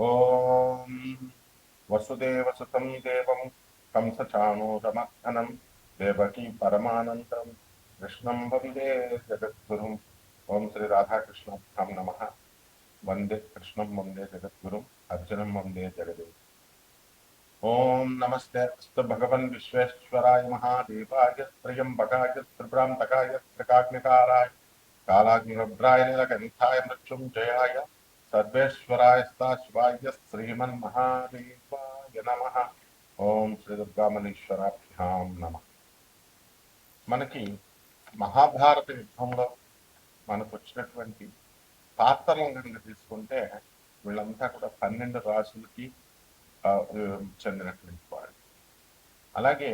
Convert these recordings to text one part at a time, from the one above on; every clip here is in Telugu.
ఓం వసుదేవసుతం దేవం కంసచాణూరమర్దనం దేవకీ పరమానందం కృష్ణం వందే జగద్గురుం. ఓం శ్రీ రాధాకృష్ణాభ్యాం నమ. వందే కృష్ణం వందే జగద్గురుం అర్జునం వందే జగదేవ్. ఓం నమస్తే అస్తు భగవన్ విశ్వేశ్వరాయ మహాదేవాయ త్రయంబకాయ త్రిపురాంతకాయ త్రికాగ్నికారాయ కాలాగ్నిరుద్రాయ నీలకంఠాయ మృత్యుంజయాయ సర్వేశ్వరాయ శివాయ శ్రీమన్మహాదేవాయ నమ. ఓం శ్రీ దుర్గామణీశ్వరాభ్యాం నమ. మనకి మహాభారత యుద్ధంలో మనకు వచ్చినటువంటి పాత్రలను కనుక తీసుకుంటే వీళ్ళంతా కూడా 12 రాసులకి చెందినటువంటి వాడు. అలాగే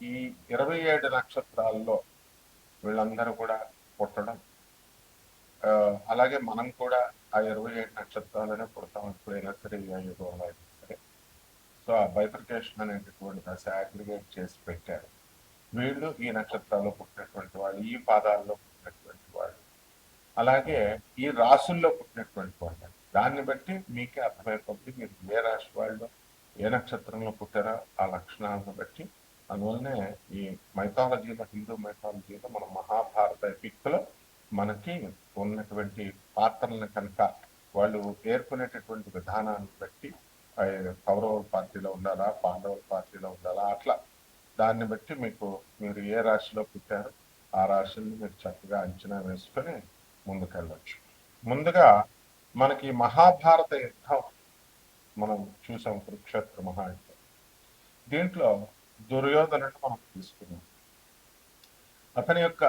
ఈ 27 నక్షత్రాల్లో వీళ్ళందరూ కూడా పుట్టడం, అలాగే మనం కూడా ఆ 27 నక్షత్రాలనే పుడతాం ఎప్పుడైనా సరే, ఏ యుగంలో అయినా సరే. సో ఆ బైఫర్కేషన్ అనేటటువంటి దశ అగ్రిగేట్ చేసి పెట్టారు. వీళ్ళు ఈ నక్షత్రాల్లో పుట్టినటువంటి వాళ్ళు, ఈ పాదాల్లో పుట్టినటువంటి వాళ్ళు, అలాగే ఈ రాసుల్లో పుట్టినటువంటి వాళ్ళు. దాన్ని బట్టి మీకే అర్థమైపోతుంది మీరు ఏ రాశి వాళ్ళు ఏ నక్షత్రంలో పుట్టారో ఆ లక్షణాలను బట్టి. అందువల్లనే ఈ మైథాలజీలో, హిందూ మైథాలజీలో మన మహాభారత ఎపిక్లో మనకి ఉన్నటువంటి పాత్రలను కనుక వాళ్ళు పేర్కొనేటటువంటి విధానాన్ని బట్టి కౌరవుల పార్టీలో ఉండాలా, పాండవుల పార్టీలో ఉండాలా, అట్లా దాన్ని బట్టి మీకు మీరు ఏ రాశిలో పుట్టారో ఆ రాశిని మీరు చక్కగా అంచనా వేసుకొని ముందుకెళ్ళవచ్చు. ముందుగా మనకి మహాభారత యుద్ధం మనం చూసాం, కురుక్షేత్ర మహాయుద్ధం. దీంట్లో దుర్యోధనుడు మనం తీసుకున్నాం. అతని యొక్క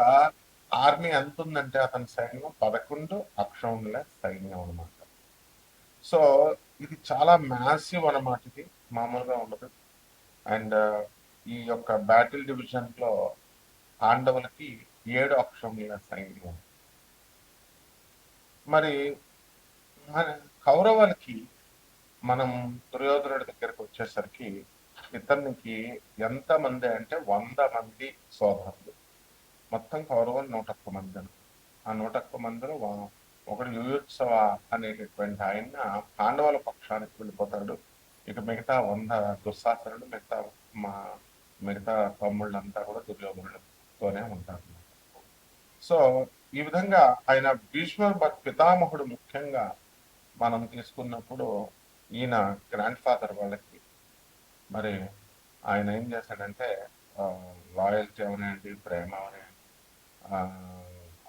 ఆర్మీ ఎంత ఉందంటే అతని సైన్యం 11 అక్షౌహిణుల సైన్యం అనమాట. సో ఇది చాలా మ్యాసివ్ అనమాట. ఇది మామూలుగా ఉండదు. అండ్ ఈ యొక్క బ్యాటిల్ డివిజన్ లో పాండవులకి 7 అక్షౌహిణుల సైన్యం. మరి కౌరవులకి మనం దుర్యోధనుడి దగ్గరకు వచ్చేసరికి ఇతనికి ఎంతమంది అంటే 100 మంది సోదరులు. మొత్తం కౌరవులు 101 మంది. ఆ 101 మందిలో ఒకడు యుయుత్సవ అనేటటువంటి ఆయన పాండవుల పక్షానికి వెళ్ళిపోతాడు. ఇక మిగతా 100 దుశ్శాసనుడు, మిగతా తమ్ముళ్ళంతా కూడా దుర్యోధనుడితోనే ఉంటారు. సో ఈ విధంగా ఆయన భీష్మ పితామహుడు ముఖ్యంగా మనం తీసుకున్నప్పుడు ఈయన గ్రాండ్ ఫాదర్ వాళ్ళకి. మరి ఆయన ఏం చేశాడంటే లాయల్టీ అవనండి, ప్రేమ అవనండి,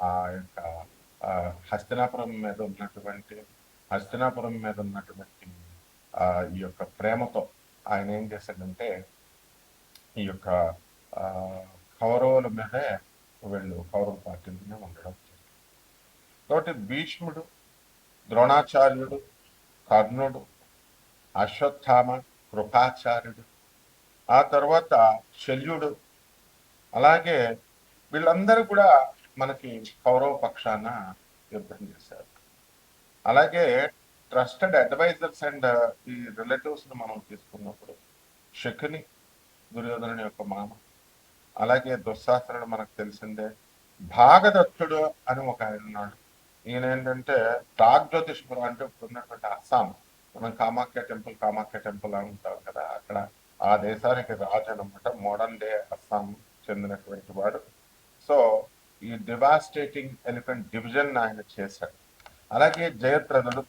ఆ యొక్క హస్తినాపురం మీద ఉన్నటువంటి ఈ యొక్క ప్రేమతో ఆయన ఏం చేశాడంటే ఈ యొక్క కౌరవుల మీదే కౌరవ పార్టీలోనే ఉండడం జరిగింది. కాబట్టి భీష్ముడు, ద్రోణాచార్యుడు, కర్ణుడు, అశ్వత్థామ, కృపాచార్యుడు, ఆ తర్వాత శల్యుడు, అలాగే వీళ్ళందరూ కూడా మనకి కౌరవ పక్షాన యుద్ధం చేశారు. అలాగే ట్రస్టెడ్ అడ్వైజర్స్ అండ్ ఈ రిలేటివ్స్ ను మనం తీసుకున్నప్పుడు శకుని, దుర్యోధనుని యొక్క మామ, అలాగే దుశ్శాసనుడు మనకు తెలిసిందే. భాగదత్తుడు అని ఒక ఆయన ఉన్నాడు. ఈయన ఏంటంటే ప్రాగ్జ్యోతిష్పురం అంటే ఇప్పుడు ఉన్నటువంటి అస్సాం, మనం కామాఖ్య టెంపుల్ అని ఉంటాం కదా, అక్కడ ఆ దేశానికి రాజు అనమాట. మోడర్న్ డే అస్సాం చెందినటువంటి వాడు. సో ఈ డివాస్టేటింగ్ ఎలిఫెంట్ డివిజన్ ఆయన చేశాడు. అలాగే జయద్రథుడు,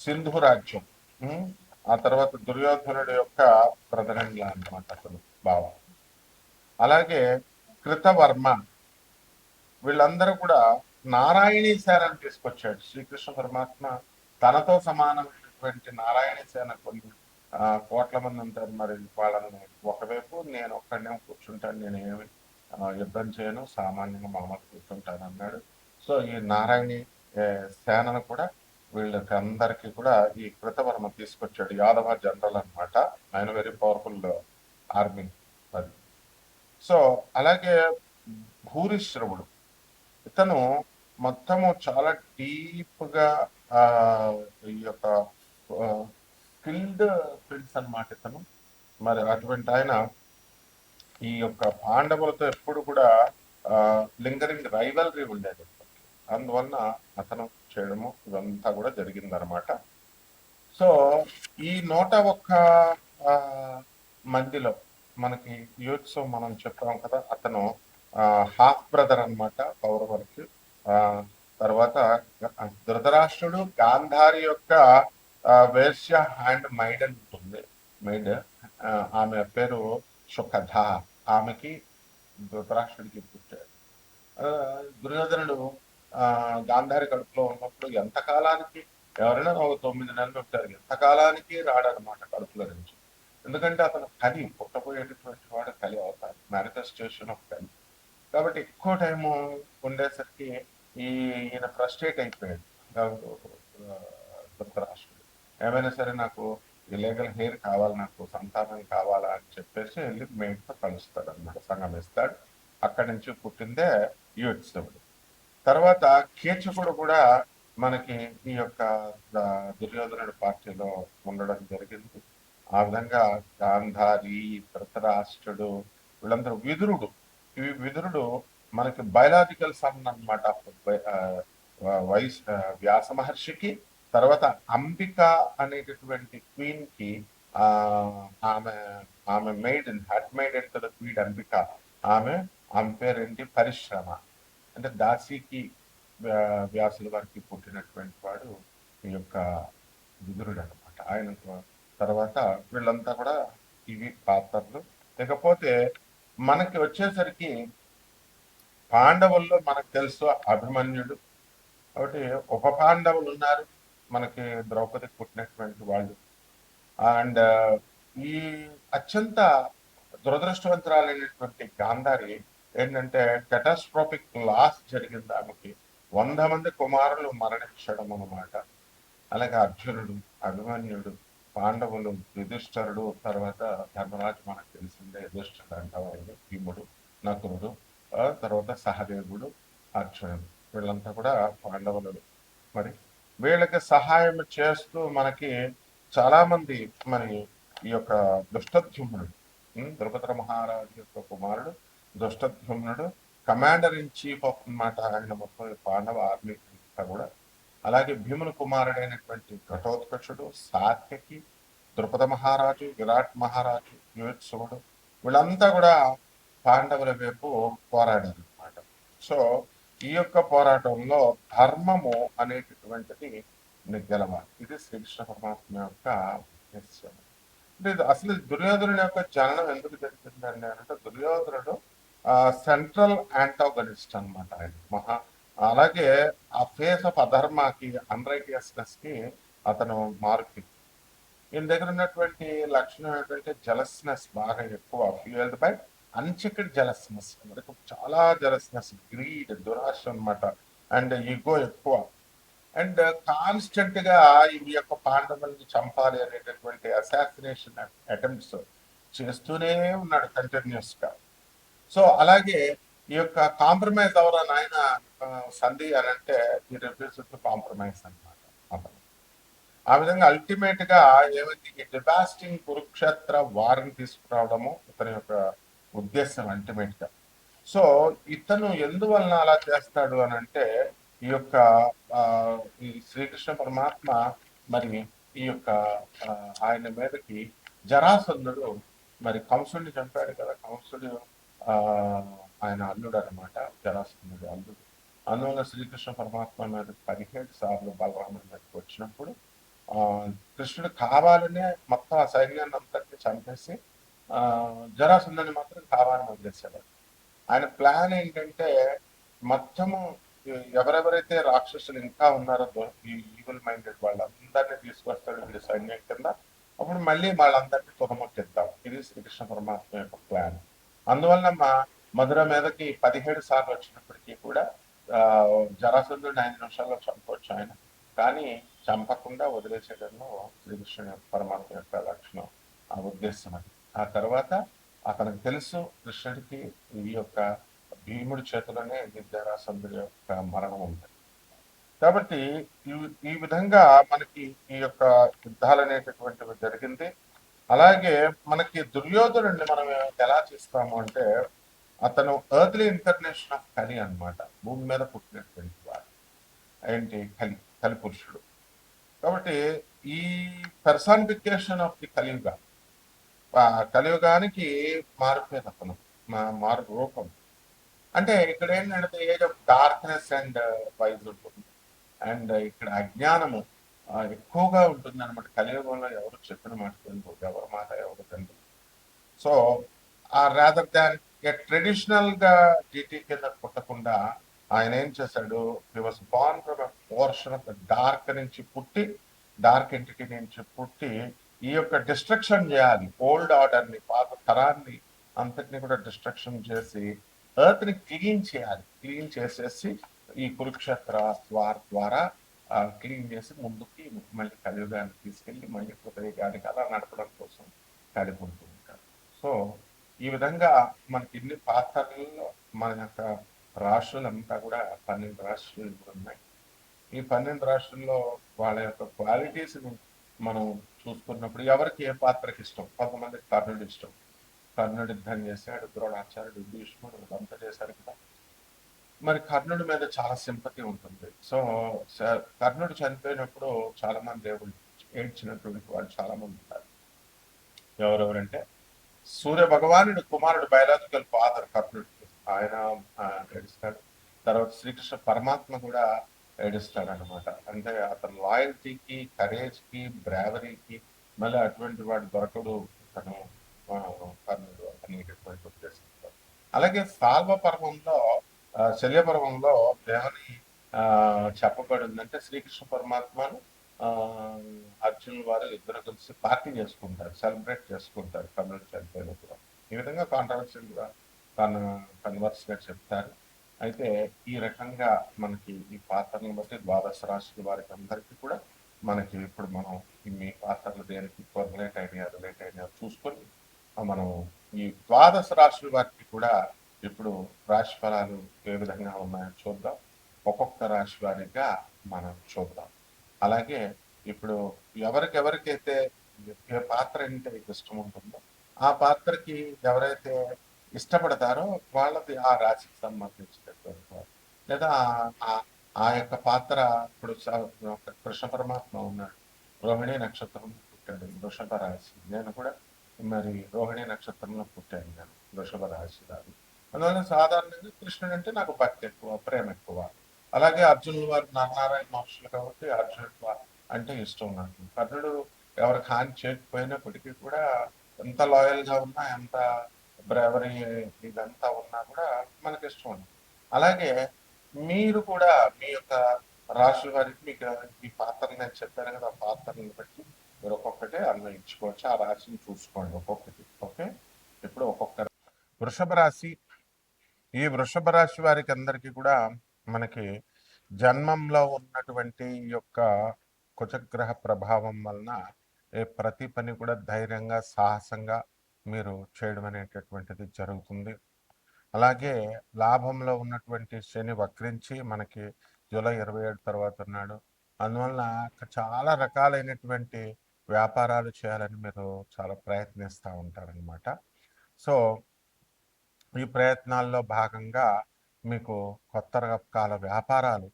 సింధు రాజ్యం, ఆ తర్వాత దుర్యోధనుడు యొక్క ప్రధానంగా అనమాట అతను బావ. అలాగే కృతవర్మ, వీళ్ళందరూ కూడా నారాయణీ సేనని తీసుకొచ్చాడు శ్రీకృష్ణ పరమాత్మ. తనతో సమానమైనటువంటి నారాయణీ సేన కొన్ని కోట్ల మంది ఉంటారు. మరి వాళ్ళని ఒకవైపు నేను ఒక్కడనే కూర్చుంటాను, నేనేమి యుద్ధం చేయను, సామాన్యంగా మామూలు కూర్చుంటాను అన్నాడు. సో ఈ నారాయణి సేనను కూడా వీళ్ళకి అందరికీ కూడా ఈ కృతవర్మ తీసుకొచ్చాడు. యాదవ జనరల్ అనమాట. ఆయన వెరీ పవర్ఫుల్ ఆర్మీ అది. సో అలాగే భూరిశ్రవుడు, ఇతను మొత్తము చాలా డీప్ గా ఈ యొక్క స్కిల్డ్ ప్రిన్స్ అనమాట ఇతను. మరి అటువంటి ఆయన ఈ యొక్క పాండవులతో ఎప్పుడు కూడా లింగరింగ్ రైవల్రీ ఉండేది. అందువలన అతను చేయడము ఇదంతా కూడా జరిగిందనమాట. సో ఈ 101 మందిలో మనకి యూత్స్ మనం చెప్పాం కదా, అతను హాఫ్ బ్రదర్ అనమాట కౌరవులకి. ఆ తర్వాత ధృతరాష్ట్రుడు గాంధారి యొక్క వేశ్య హ్యాండ్ మైడ్ అని ఉంటుంది. మైడ్ ఆమె పేరు సుఖధ. ఆమెకి ధృతరాష్ట్రుడికి పుట్టాడు. దుర్యోధనుడు గాంధారి కడుపులో ఉన్నప్పుడు ఎంతకాలానికి, ఎవరైనా ఒక 9 నెలలు ఉంటారు, ఎంతకాలానికి రాడనమాట కడుపులో నుంచి. ఎందుకంటే అతను కలి, పుట్టబోయేటటువంటి వాడు కలి అవుతారు, మేనిఫెస్టేషన్ ఆఫ్ కలి. కాబట్టి ఎక్కువ టైము ఉండేసరికి ఈయన ఫ్రస్ట్రేట్ అయిపోయాడు ధృతరాష్ట్రుడు. ఏమైనా సరే నాకు ఇలీగల్ హెయిర్ కావాలి, నాకు సంతానం కావాలా అని చెప్పేసి వెళ్ళి మేడ్తో కలుస్తాడు అనమాట, సంగమిస్తాడు. అక్కడి నుంచి పుట్టిందే యుయుత్సుడు. తర్వాత కీచకుడు కూడా మనకి ఈ యొక్క దుర్యోధనుడి పార్టీలో ఉండడం జరిగింది. ఆ విధంగా గాంధారి, ధృతరాష్ట్రుడు, వీళ్ళందరూ విదురుడు. ఈ విదురుడు మనకి బయలాజికల్ సన్ అనమాట వ్యాస మహర్షికి. తర్వాత అంబిక అనేటటువంటి క్వీన్ కి ఆమె ఆమె maid had maid enter the queen Ambika. ఆమె పేరేంటి, పరిశ్రమ. అంటే దాసికి వ్యాసుల వారికి పుట్టినటువంటి వాడు ఈ యొక్క విదురుడు అనమాట. ఆయన తర్వాత వీళ్ళంతా కూడా ఇవి పాత్రలు. ఇకపోతే మనకి వచ్చేసరికి పాండవుల్లో మనకు తెలుసు అభిమన్యుడు. కాబట్టి ఉప పాండవులు ఉన్నారు మనకి, ద్రౌపదికి పుట్టినటువంటి వాళ్ళు. అండ్ ఈ అత్యంత దురదృష్టవంతురాలైనటువంటి గాంధారి ఏంటంటే కెటాస్ట్రోఫిక్ లాస్ జరిగింది ఆమెకి. 100 మంది కుమారులు మరణించడం అన్నమాట. అలాగే అర్జునుడు, అభిమన్యుడు, పాండవులు, యుధిష్ఠరుడు, తర్వాత ధర్మరాజు మనకు తెలిసిందే, యుధిష్ఠరుడు అంటారు, భీముడు, నకులుడు, తర్వాత సహదేవుడు, అర్జునుడు, వీళ్ళంతా కూడా పాండవులు. మరి వీళ్ళకి సహాయం చేస్తూ మనకి చాలా మంది, మరి ఈ యొక్క దుష్టద్యుమ్నుడు, ద్రుపద మహారాజు యొక్క కుమారుడు దుష్టద్యుమ్నుడు, కమాండర్ ఇన్ చీఫ్ ఆఫ్ అన్నమాట ఆయన మొత్తం పాండవ ఆర్మీ కూడా. అలాగే భీముని కుమారుడైనటువంటి ఘటోత్కచుడు, సాత్యకి, ద్రుపద మహారాజు, విరాట్ మహారాజు, యుయుత్సువుడు, వీళ్ళంతా కూడా పాండవుల వైపు పోరాడారు అనమాట. సో ఈ యొక్క పోరాటంలో ధర్మము అనేటటువంటిది గెలవాలి. ఇది శ్రీకృష్ణ పరమాత్మ యొక్క ఉద్దేశ్యం. అంటే అసలు దుర్యోధనుడి యొక్క జననం ఎందుకు జరిగిందండి అంటే, దుర్యోధనుడు సెంట్రల్ యాంటాగనిస్ట్ అనమాట ఆయన. అలాగే ఆ ఫేస్ ఆఫ్ అధర్మకి, అన్రైటియస్నెస్ కి అతను మార్పు. ఈయన దగ్గర ఉన్నటువంటి లక్షణం ఏంటంటే జలస్నెస్ బాగా ఎక్కువ, ఫ్యూయల్డ్ బై అన్చెక్డ్ జలస్నెస్. మనకు చాలా జలస్నెస్, గ్రీడ్, దురాశ అనమాట, అండ్ ఈగో ఎక్కువ. అండ్ కాన్స్టెంట్ గా ఈ యొక్క పాండవుల్ని చంపాలి అనేటటువంటి అసాసినేషన్ అటెంప్ట్స్ చేస్తూనే ఉన్నాడు కంటిన్యూస్ గా. సో అలాగే ఈ యొక్క కాంప్రమైజ్ అవరా నాయన సంధి అని అంటే ఈ రిఫ్యూజ్ టు కాంప్రమైజ్ అనమాట అతను. ఆ విధంగా అల్టిమేట్ గా ఏమైంది, ఈ డివాస్టింగ్ కురుక్షేత్ర వారిని తీసుకురావడము ఇతని యొక్క ఉద్దేశం అల్టిమేట్ గా. సో ఇతను ఎందువలన అలా చేస్తాడు అని అంటే, ఈ యొక్క ఈ శ్రీకృష్ణ పరమాత్మ మరి ఈ యొక్క ఆయన మీదకి జరాసంధుడు మరి కంసుడిని చంపాడు కదా, కంసుడు ఆయన అల్లుడు అనమాట, జరాసంధుడు అల్లుడు. అందువల్ల శ్రీకృష్ణ పరమాత్మ మీద 17 సార్లు బలరాముడి మీదకి వచ్చినప్పుడు కృష్ణుడు కావాలనే మొత్తం ఆ సైన్యాన్ని అంతటిని చంపేసి జరాసంధుని మాత్రం కావాలని వదిలేశాడు. ఆయన ప్లాన్ ఏంటంటే, మొత్తము ఎవరెవరైతే రాక్షసులు ఇంకా ఉన్నారో ఈవిల్ మైండెడ్ వాళ్ళందరినీ తీసుకొస్తాడు వీడి సైన్యం కింద. అప్పుడు మళ్ళీ వాళ్ళందరినీ తుదముట్టిద్దాం. ఇది శ్రీకృష్ణ పరమాత్మ యొక్క ప్లాన్. అందువల్ల మధుర మీదకి 17 సార్లు వచ్చినప్పటికీ కూడా జరాసంధుడిని 5 నిమిషాల్లో చంపవచ్చు ఆయన, కానీ చంపకుండా వదిలేసేయడంలో శ్రీకృష్ణ పరమాత్మ యొక్క లక్షణం, ఆ ఉద్దేశం అది. ఆ తర్వాత అతనికి తెలుసు కృష్ణుడికి ఈ యొక్క భీముడి చేతిలోనే జరాసంధుడి యొక్క మరణం ఉంది. కాబట్టి ఈ విధంగా మనకి ఈ యొక్క యుద్ధాలు అనేటటువంటివి జరిగింది. అలాగే మనకి దుర్యోధనుడిని మనం ఎలా చేస్తాము అంటే, అతను ఎర్త్లీ ఇంటర్నేషన్ ఆఫ్ కలి అనమాట, భూమి మీద పుట్టినటువంటి వాడు ఏంటి, కలి పురుషుడు. కాబట్టి ఈ పర్సానిఫికేషన్ ఆఫ్ ది కలియుగ, కలియుగానికి మారిపోయిన అతను, మారు రూపం. అంటే ఇక్కడ ఏంటంటే age of darkness and wise ఉంటుంది, అండ్ ఇక్కడ అజ్ఞానము ఎక్కువగా ఉంటుంది అనమాట. కలియుగంలో ఎవరు చెప్పిన మాట వినరు, ఎవరి మాట ఎవరు వినరు. సో రాదర్ దాన్ ట్రెడిషనల్ గా జీటీ కింద పుట్టకుండా ఆయన ఏం చేశాడు, he was born from a portion of the dark నుంచి పుట్టి, డార్క్ ఎంటిటీ నుంచి పుట్టి ఈ యొక్క డిస్ట్రక్షన్ చేయాలి, ఓల్డ్ ఆర్డర్ ని, పాత తరాన్ని అంతటిని కూడా డిస్ట్రక్షన్ చేసి ఎర్త్ ని క్లీన్ చేయాలి. క్లీన్ చేసేసి ఈ కురుక్షేత్ర వార్ ద్వారా క్లీన్ చేసి ముందుకి మళ్ళీ కలియుగాన్ని తీసుకెళ్లి మళ్ళీ కృతయుగానికి అలా నడపడం కోసం కడిపుంటూ ఉంటారు. సో ఈ విధంగా మనకి ఇన్ని పాత్రలలో మన యొక్క రాష్ట్రాలంతా కూడా 12 రాష్ట్రాలు ఉన్నాయి. ఈ 12 రాష్ట్రాల్లో వాళ్ళ యొక్క క్వాలిటీస్ని మనం చూసుకున్నప్పుడు ఎవరికి ఏ పాత్రకి ఇష్టం, కొంతమంది కర్ణుడు ఇష్టం, కర్ణుడు యుద్ధం చేశాడు, ద్రోణాచార్యుడు, భీష్ముడు అంతా చేశారు కదా, మరి కర్ణుడి మీద చాలా సింపతి ఉంటుంది. సో కర్ణుడు చనిపోయినప్పుడు చాలా మంది దేవుళ్ళు ఏడ్చినటువంటి వాళ్ళు చాలా మంది ఉంటారు. ఎవరెవరంటే సూర్య భగవానుడు కుమారుడు, బయలాజికల్ ఫాదర్ కర్ణుడికి, ఆయన ఏడుస్తాడు. తర్వాత శ్రీకృష్ణ పరమాత్మ కూడా ఏడుస్తాడు అనమాట. అంటే అతని లాయల్టీకి, కరేజ్కి, బ్రావరీకి మళ్ళీ అటువంటి వాడు దొరకడు తను కర్ణుడు అనేటటువంటి ఉద్దేశంతో. అలాగే సాల్వ పర్వంలో, శల్యపర్వంలో దేవుని చెప్పబడిందంటే శ్రీకృష్ణ పరమాత్మను అర్జునుల వారు ఇద్దరు కలిసి పార్టీ చేసుకుంటారు, సెలబ్రేట్ చేసుకుంటారు కర్ణుడు చనిపోయినప్పుడు. ఈ విధంగా కాంట్రవర్షియల్ గా కన్వర్స్ గా చెప్తారు. అయితే ఈ రకంగా మనకి ఈ పాత్రలను బట్టి ద్వాదశ రాశుల వారికి అందరికీ కూడా మనకి ఇప్పుడు మనం మీ పాత్రలు దేనికి రిలేట్ అయినా చూసుకొని మనం ఈ ద్వాదశ రాశుల వారికి కూడా ఇప్పుడు రాశి ఫలాలు ఏ విధంగా ఉన్నాయో చూద్దాం. ఒక్కొక్క రాశి వారిగా మనం చూద్దాం. అలాగే ఇప్పుడు ఎవరికైతే ఏ పాత్ర అంటే ఇష్టం ఉంటుందో ఆ పాత్రకి ఎవరైతే ఇష్టపడతారో వాళ్ళది ఆ రాశికి సంబంధించినటువంటి, లేదా ఆ యొక్క పాత్ర ఇప్పుడు కృష్ణ పరమాత్మ ఉన్నాడు, రోహిణి నక్షత్రం పుట్టాడు, వృషభ రాశి. నేను కూడా మరి రోహిణి నక్షత్రంలో పుట్టాను, నేను వృషభ రాశి రాదు. అందువల్ల సాధారణంగా కృష్ణుడు అంటే నాకు భక్తి ఎక్కువ, ప్రేమ ఎక్కువ. అలాగే అర్జునుల వారు నారాయణ మహర్షులు కాబట్టి అర్జునుడు అంటే ఇష్టం నాకు. కర్ణుడు ఎవరికి హాని చేయకపోయినప్పటికీ కూడా ఎంత లాయల్ గా ఉన్నా, ఎంత బ్రేవరీ ఇదంతా ఉన్నా కూడా మనకి ఇష్టం ఉంది. అలాగే మీరు కూడా మీ యొక్క రాశుల వారికి మీకు ఈ పాత్రలు నేను చెప్పాను కదా, ఆ పాత్రలను బట్టి మీరు ఒక్కొక్కటి అన్వయించుకోవచ్చు. ఆ రాశిని చూసుకోండి ఒక్కొక్కటి. ఓకే, ఇప్పుడు ఒక్కొక్క వృషభ రాశి, ఈ వృషభ రాశి వారికి అందరికీ కూడా మనకి జన్మంలో ఉన్నటువంటి యొక్క కుజగ్రహ ప్రభావం వలన ప్రతి పని కూడా ధైర్యంగా, సాహసంగా మీరు చేయడం అనేటటువంటిది జరుగుతుంది. అలాగే లాభంలో ఉన్నటువంటి శని వక్రించి మనకి జూలై 27 తర్వాత ఉన్నాడు. అందువలన చాలా రకాలైనటువంటి వ్యాపారాలు చేయాలని మీరు చాలా ప్రయత్నిస్తూ ఉంటారనమాట. సో ఈ ప్రయత్నాల్లో భాగంగా మీకు కొత్త రకాల వ్యాపారాలు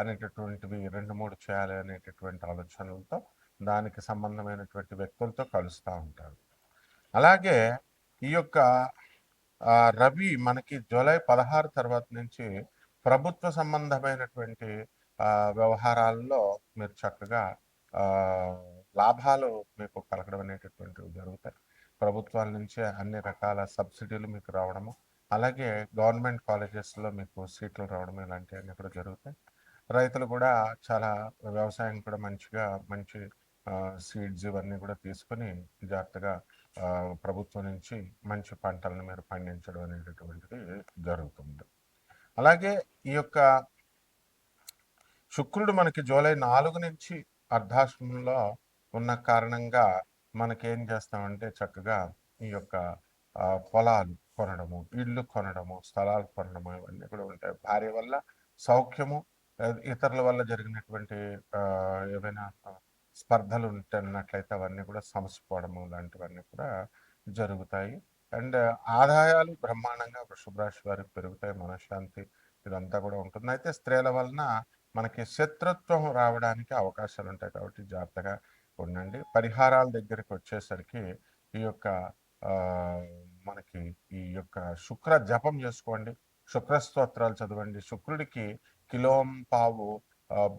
అనేటటువంటివి 2-3 చేయాలి అనేటటువంటి ఆలోచనలతో దానికి సంబంధమైనటువంటి వ్యక్తులతో కలుస్తూ ఉంటారు. అలాగే ఈ యొక్క రవి మనకి జూలై 16 తర్వాత నుంచి ప్రభుత్వ సంబంధమైనటువంటి వ్యవహారాల్లో మీరు చక్కగా లాభాలు మీకు కలగడం అనేటటువంటివి జరుగుతాయి. ప్రభుత్వాల నుంచి అన్ని రకాల సబ్సిడీలు మీకు రావడము, అలాగే గవర్నమెంట్ కాలేజెస్లో మీకు సీట్లు రావడం, ఇలాంటివన్నీ కూడా జరుగుతాయి. రైతులు కూడా చాలా వ్యవసాయం కూడా మంచి సీడ్స్ ఇవన్నీ కూడా తీసుకొని జాగ్రత్తగా ప్రభుత్వం నుంచి మంచి పంటలను మీరు పండించడం అనేటటువంటిది జరుగుతుంది. అలాగే ఈ యొక్క శుక్రుడు మనకి జూలై 4 నుంచి అర్ధాశ్రమంలో ఉన్న కారణంగా మనకేం చేస్తామంటే చక్కగా ఈ యొక్క పొలాలు కొనడము, ఇళ్ళు కొనడము, స్థలాలు కొనడము ఇవన్నీ కూడా ఉంటాయి. భార్య వల్ల సౌఖ్యము, ఇతరుల వల్ల జరిగినటువంటి ఏవైనా స్పర్ధలు ఉంటున్నట్లయితే అవన్నీ కూడా సమసిపోవడము లాంటివన్నీ కూడా జరుగుతాయి. అండ్ ఆదాయాలు బ్రహ్మాండంగా వృషభ రాశి వారికి పెరుగుతాయి, మనశ్శాంతి ఇదంతా కూడా ఉంటుంది. అయితే స్త్రీల వలన మనకి శత్రుత్వం రావడానికి అవకాశాలు ఉంటాయి కాబట్టి జాగ్రత్తగా ఉండండి. పరిహారాల దగ్గరికి వచ్చేసరికి ఈ యొక్క ఆహ్, మనకి ఈ యొక్క శుక్ర జపం చేసుకోండి. శుక్ర స్తోత్రాలు చదవండి. శుక్రుడికి కిలోంపావు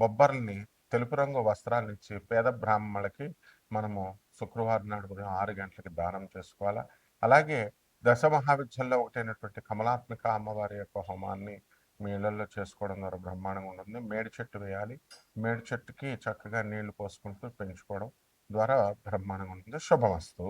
బొబ్బర్లని తెలుపు రంగు వస్త్రాన్నిచ్చి పేద బ్రాహ్మణులకి మనము శుక్రవారం నాడు ఉదయం 6 గంటలకి దానం చేసుకోవాలా. అలాగే దశ మహావిద్యల్లో ఒకటైనటువంటి కమలాత్మిక అమ్మవారి యొక్క హోమాన్ని మీ ఇళ్లల్లో చేసుకోవడం ద్వారా బ్రహ్మాండంగా ఉంటుంది. మేడి చెట్టు వేయాలి. మేడి చెట్టుకి చక్కగా నీళ్లు పోసుకుంటూ పెంచుకోవడం ద్వారా బ్రహ్మాండంగా ఉంటుంది. శుభమస్తు.